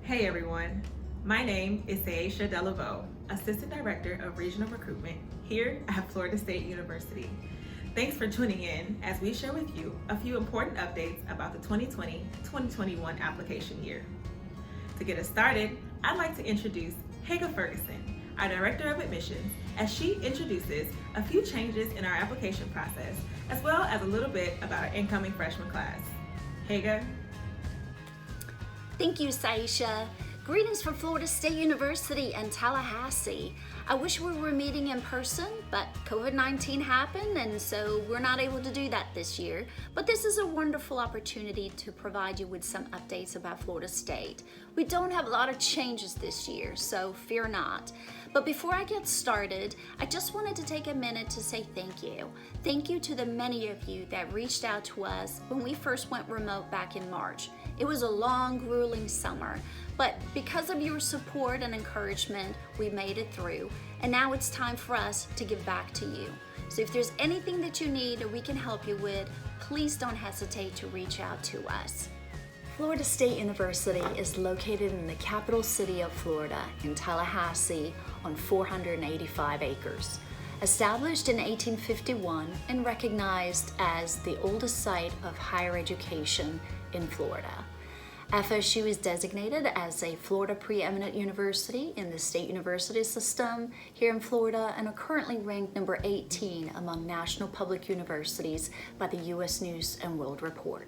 Hey everyone, my name is Aisha Delaveau, Assistant Director of Regional Recruitment here at Florida State University. Thanks for tuning in as we share with you a few important updates about the 2020-2021 application year. To get us started, I'd like to introduce Haga Ferguson, our Director of Admissions, as she introduces a few changes in our application process, as well as a little bit about our incoming freshman class. Haga. Thank you, Saisha. Greetings from Florida State University and Tallahassee. I wish we were meeting in person, but COVID-19 happened, and so we're not able to do that this year. But this is a wonderful opportunity to provide you with some updates about Florida State. We don't have a lot of changes this year, so fear not. But before I get started, I just wanted to take a minute to say thank you. Thank you to the many of you that reached out to us when we first went remote back in March. It was a long, grueling summer, but because of your support and encouragement, we made it through, and now it's time for us to give back to you. So if there's anything that you need or we can help you with, please don't hesitate to reach out to us. Florida State University is located in the capital city of Florida, in Tallahassee, on 485 acres. Established in 1851 and recognized as the oldest site of higher education in Florida. FSU is designated as a Florida preeminent university in the state university system here in Florida and are currently ranked number 18 among national public universities by the U.S. News and World Report.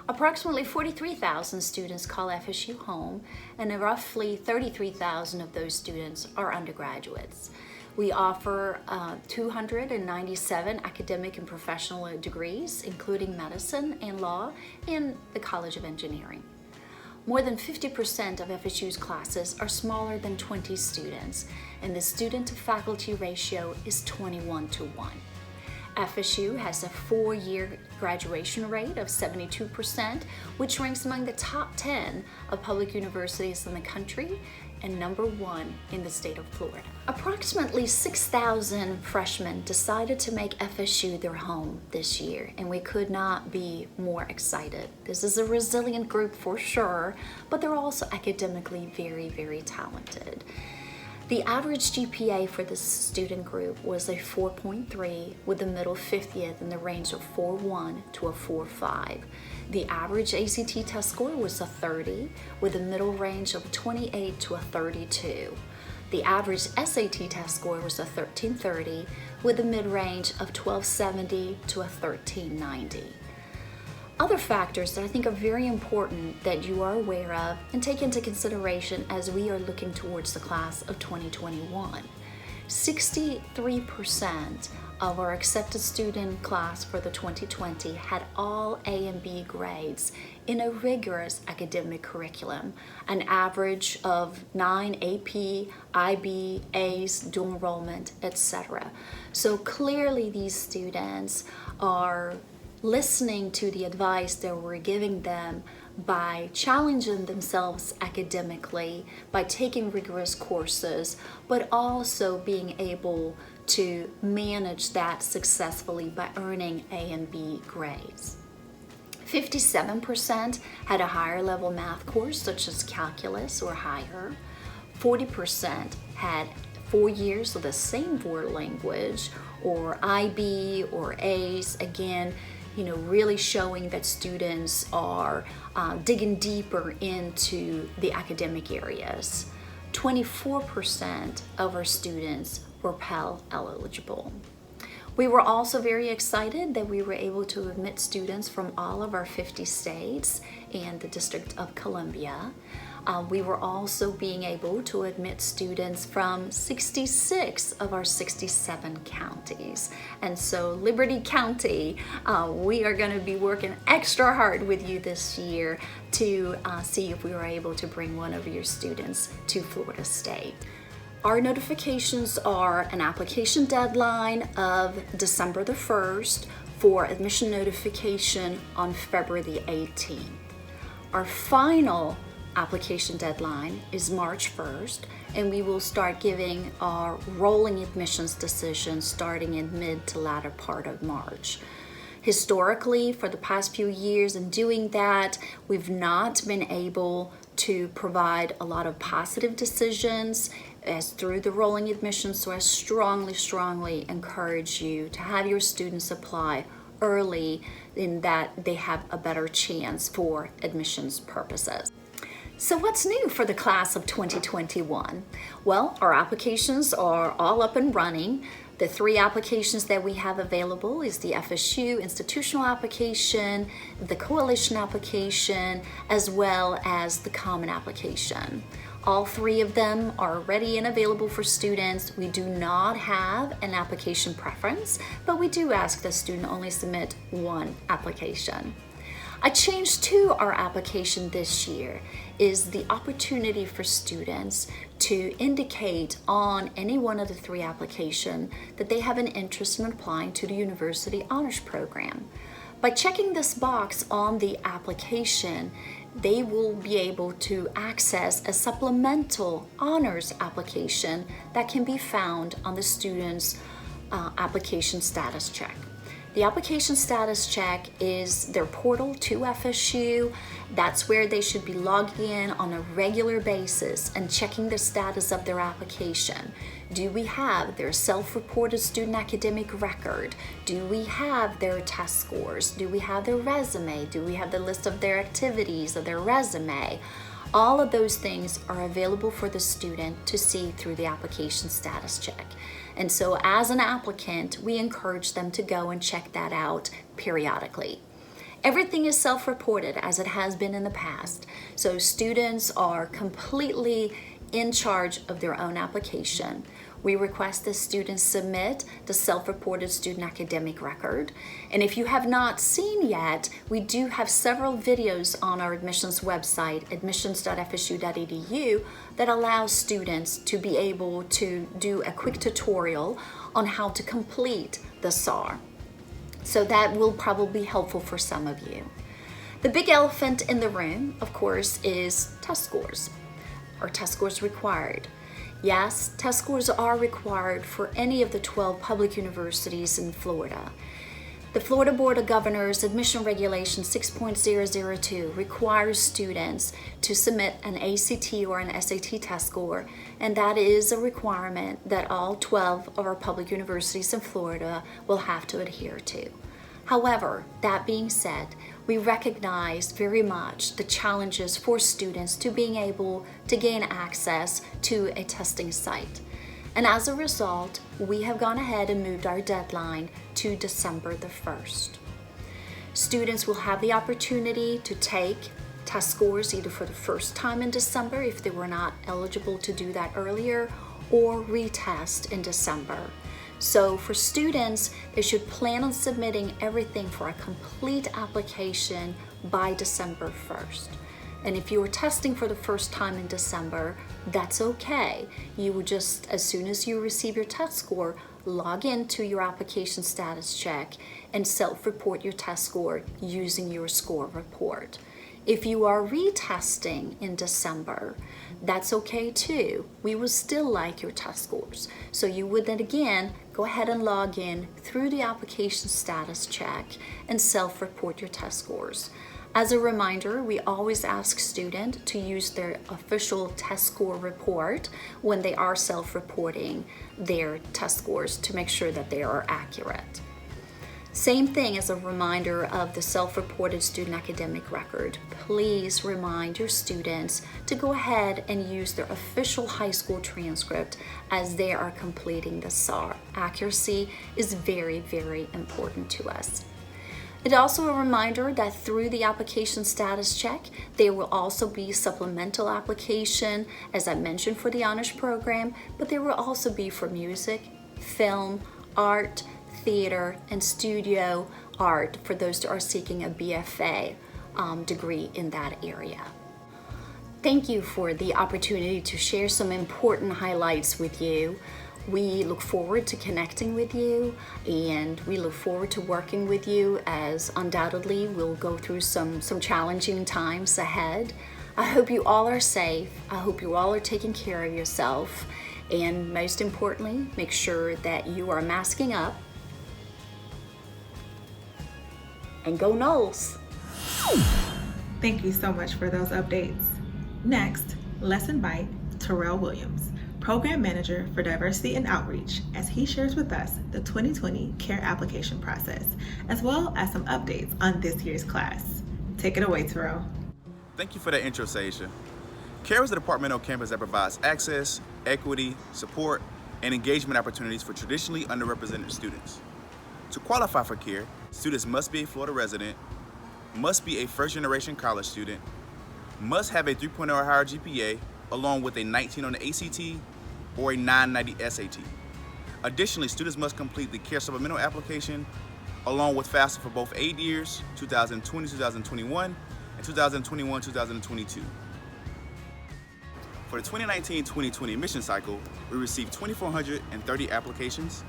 Approximately 43,000 students call FSU home, and roughly 33,000 of those students are undergraduates. We offer 297 academic and professional degrees, including medicine and law, and the College of Engineering. More than 50% of FSU's classes are smaller than 20 students, and the student-to-faculty ratio is 21:1. FSU has a 4-year graduation rate of 72%, which ranks among the top 10 of public universities in the country and number 1 in the state of Florida. Approximately 6,000 freshmen decided to make FSU their home this year, and we could not be more excited. This is a resilient group for sure, but they're also academically very, very talented. The average GPA for this student group was a 4.3 with the middle 50th in the range of 4.1 to a 4.5. The average ACT test score was a 30 with a middle range of 28 to a 32. The average SAT test score was a 1330 with a mid-range of 1270 to a 1390. Other factors that I think are very important that you are aware of and take into consideration as we are looking towards the class of 2021. 63% of our accepted student class for the 2020 had all A and B grades in a rigorous academic curriculum, an average of 9 AP, IB, A's, dual enrollment, etc. So clearly these students are listening to the advice that we're giving them by challenging themselves academically, by taking rigorous courses, but also being able to manage that successfully by earning A and B grades. 57% had a higher level math course such as calculus or higher. 40% had 4 years of the same foreign language or IB or A's, again, really showing that students are digging deeper into the academic areas. 24% of our students were Pell eligible. We were also very excited that we were able to admit students from all of our 50 states and the District of Columbia. We were also being able to admit students from 66 of our 67 counties. And so Liberty County, we are going to be working extra hard with you this year to see if we were able to bring one of your students to Florida State. Our notifications are an application deadline of December the 1st for admission notification on February the 18th. Our final application deadline is March 1st, and we will start giving our rolling admissions decisions starting in mid to latter part of March. Historically, for the past few years in doing that, we've not been able to provide a lot of positive decisions as through the rolling admissions. So I strongly encourage you to have your students apply early, in that they have a better chance for admissions purposes. So what's new for the class of 2021? Well, our applications are all up and running. The 3 applications that we have available is the FSU institutional application, the coalition application, as well as the common application. All 3 of them are ready and available for students. We do not have an application preference, but we do ask the student only submit 1 application. A change to our application this year is the opportunity for students to indicate on any one of the 3 applications that they have an interest in applying to the University Honors Program. By checking this box on the application, they will be able to access a supplemental honors application that can be found on the student's application status check. The application status check is their portal to FSU. That's where they should be logging in on a regular basis and checking the status of their application. Do we have their self-reported student academic record? Do we have their test scores? Do we have their resume? Do we have the list of their activities of their resume? All of those things are available for the student to see through the application status check. And so as an applicant, we encourage them to go and check that out periodically. Everything is self-reported as it has been in the past. So students are completely in charge of their own application. We request that students submit the self-reported student academic record. And if you have not seen yet, we do have several videos on our admissions website, admissions.fsu.edu, that allows students to be able to do a quick tutorial on how to complete the SAR. So that will probably be helpful for some of you. The big elephant in the room, of course, is test scores. Are test scores required? Yes, test scores are required for any of the 12 public universities in Florida. The Florida Board of Governors Admission Regulation 6.002 requires students to submit an ACT or an SAT test score, and that is a requirement that all 12 of our public universities in Florida will have to adhere to. However, that being said, we recognize very much the challenges for students to being able to gain access to a testing site. And as a result, we have gone ahead and moved our deadline to December the 1st. Students will have the opportunity to take test scores either for the first time in December if they were not eligible to do that earlier, or retest in December. So for students, they should plan on submitting everything for a complete application by December 1st. And if you were testing for the first time in December, that's okay. You would just, as soon as you receive your test score, log into your application status check and self-report your test score using your score report. If you are retesting in December, that's okay too. We will still like your test scores. So you would then again go ahead and log in through the application status check and self-report your test scores. As a reminder, we always ask students to use their official test score report when they are self-reporting their test scores to make sure that they are accurate. Same thing as a reminder of the self-reported student academic record. Please remind your students to go ahead and use their official high school transcript as they are completing the SAR. Accuracy is very, very important to us. It's also a reminder that through the application status check, there will also be supplemental application, as I mentioned, for the honors program, but there will also be for music, film, art, theater, and studio art for those that are seeking a BFA degree in that area. Thank you for the opportunity to share some important highlights with you. We look forward to connecting with you, and we look forward to working with you, as undoubtedly we'll go through some challenging times ahead. I hope you all are safe. I hope you all are taking care of yourself, and most importantly, make sure that you are masking up. And go Noles! Thank you so much for those updates. Next, let's invite Terrell Williams, Program Manager for Diversity and Outreach, as he shares with us the 2020 CARE application process, as well as some updates on this year's class. Take it away, Terrell. Thank you for that intro, Saisha. CARE is a department on campus that provides access, equity, support, and engagement opportunities for traditionally underrepresented students. To qualify for CARE, students must be a Florida resident, must be a first-generation college student, must have a 3.0 or higher GPA, along with a 19 on the ACT or a 990 SAT. Additionally, students must complete the CARE supplemental application, along with FAFSA for both aid years, 2020-2021, and 2021-2022. For the 2019-2020 admission cycle, we received 2,430 applications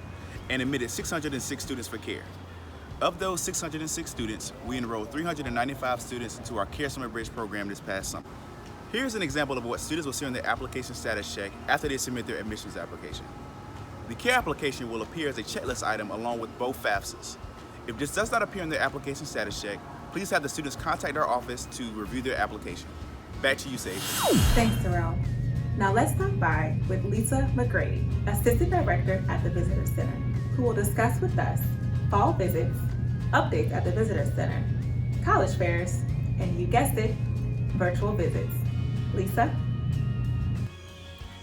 and admitted 606 students for CARE. Of those 606 students, we enrolled 395 students into our CARE Summer Bridge program this past summer. Here's an example of what students will see on their application status check after they submit their admissions application. The CARE application will appear as a checklist item along with both FAFSAs. If this does not appear on their application status check, please have the students contact our office to review their application. Back to you, Sage. Thanks, Terrell. Now let's stop by with Lisa McGrady, Assistant Director at the Visitor Center, who will discuss with us fall visits, updates at the Visitor Center, college fairs, and you guessed it, virtual visits. Lisa?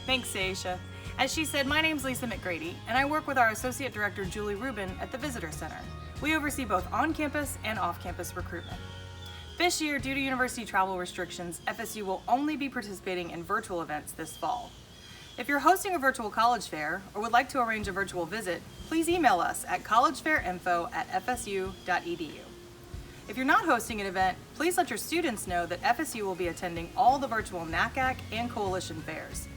Thanks, Saisha. As she said, my name's Lisa McGrady, and I work with our Associate Director, Julie Rubin, at the Visitor Center. We oversee both on-campus and off-campus recruitment. This year, due to university travel restrictions, FSU will only be participating in virtual events this fall. If you're hosting a virtual college fair or would like to arrange a virtual visit, please email us at collegefairinfo@fsu.edu. If you're not hosting an event, please let your students know that FSU will be attending all the virtual NACAC and Coalition fairs.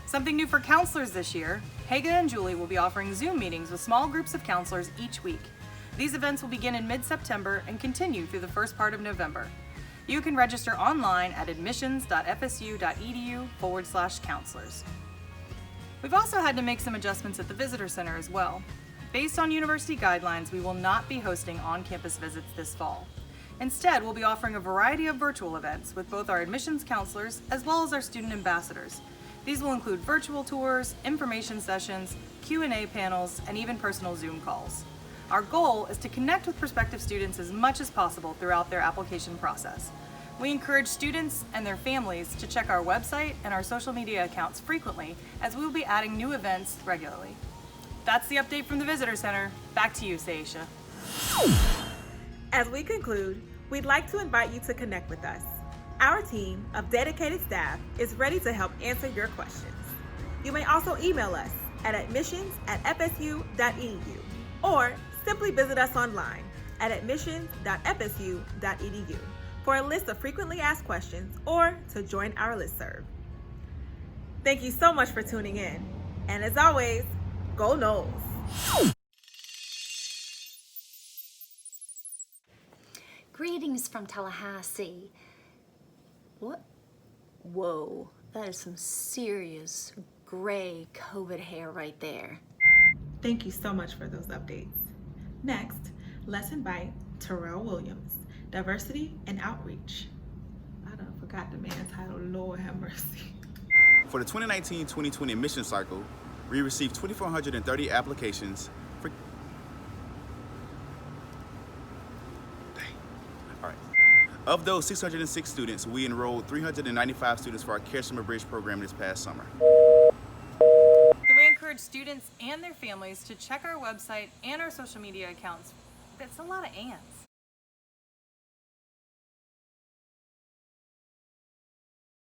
Something new for counselors this year, Haga and Julie will be offering Zoom meetings with small groups of counselors each week. These events will begin in mid-September and continue through the first part of November. You can register online at admissions.fsu.edu/counselors. We've also had to make some adjustments at the Visitor Center as well. Based on university guidelines, we will not be hosting on-campus visits this fall. Instead, we'll be offering a variety of virtual events with both our admissions counselors as well as our student ambassadors. These will include virtual tours, information sessions, Q&A panels, and even personal Zoom calls. Our goal is to connect with prospective students as much as possible throughout their application process. We encourage students and their families to check our website and our social media accounts frequently, as we will be adding new events regularly. That's the update from the Visitor Center. Back to you, Saisha. As we conclude, we'd like to invite you to connect with us. Our team of dedicated staff is ready to help answer your questions. You may also email us at admissions@fsu.edu or simply visit us online at admissions.fsu.edu for a list of frequently asked questions or to join our listserv. Thank you so much for tuning in. And as always, go Noles! Greetings from Tallahassee. What? Whoa, that is some serious gray COVID hair right there. Thank you so much for those updates. Next, let's invite Terrell Williams, Diversity and Outreach. I done forgot the man's title, Lord have mercy. For the 2019-2020 admission cycle, we received 2,430 applications for... All right. Of those 606 students, we enrolled 395 students for our CARE Summer Bridge program this past summer. We encourage students and their families to check our website and our social media accounts. That's a lot of ands.